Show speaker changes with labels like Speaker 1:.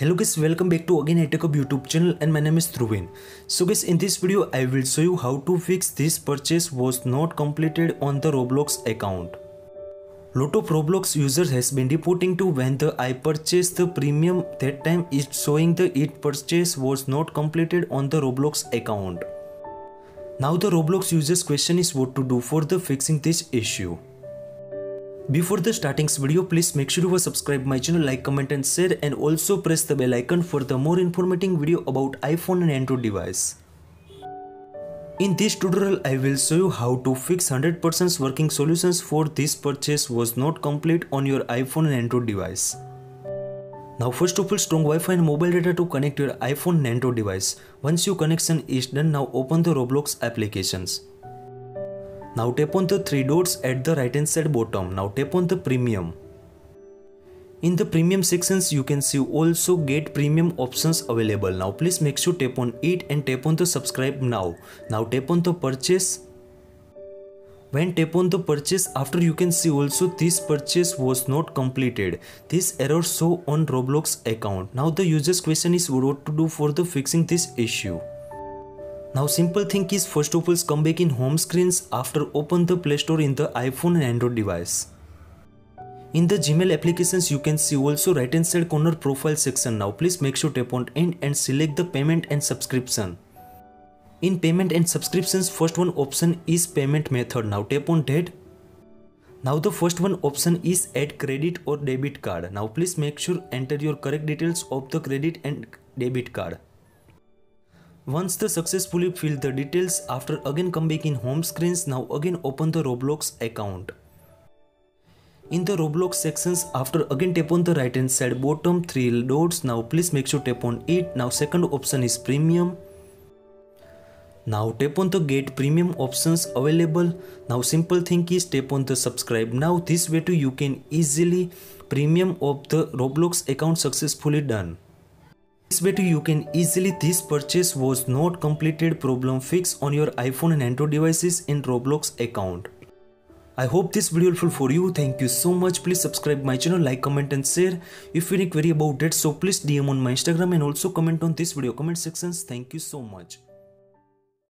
Speaker 1: Hello guys, welcome back to again iTechHub YouTube channel and my name is Dhruvin. So guys, in this video I will show you how to fix this purchase was not completed on the Roblox account. Lot of Roblox users has been reporting to when I purchased the premium, that time it's showing the purchase was not completed on the Roblox account. Now the Roblox users question is what to do for the fixing this issue. Before the starting this video, please make sure you subscribe my channel, like, comment and share, and also press the bell icon for the more informative video about iPhone and Android device. In this tutorial, I will show you how to fix 100% working solutions for this purchase was not complete on your iPhone and Android device. Now first of all, strong Wi-Fi and mobile data to connect your iPhone and Android device. Once your connection is done, now open the Roblox applications. Now tap on the three dots at the right hand side bottom. Now tap on the premium. In the premium sections you can see also get premium options available. Now please make sure tap on it and tap on the subscribe now. Now tap on the purchase. When tap on the purchase, after you can see also this purchase was not completed. This error show on Roblox account. Now the user's question is what to do for the fixing this issue. Now simple thing is first of all come back in home screens after open the Play Store in the iPhone and Android device. In the Gmail applications you can see also right hand side corner profile section. Now please make sure tap on end and select the payment and subscription. In payment and subscriptions first one option is payment method. Now tap on that. Now the first one option is add credit or debit card. Now please make sure enter your correct details of the credit and debit card. Once the successfully fill the details, after again come back in home screens, now again open the Roblox account. In the Roblox sections, after again tap on the right hand side bottom three dots. Now please make sure tap on it. Now second option is premium. Now tap on the get premium options available. Now simple thing is tap on the subscribe now. This way too you can easily premium of the Roblox account successfully done. This way too you can easily this purchase was not completed problem fix on your iPhone and Android devices in Roblox account. I hope this video helpful for you. Thank you so much. Please subscribe my channel, like, comment and share. If you have any query about that, so please DM on my Instagram and also comment on this video comment sections. Thank you so much.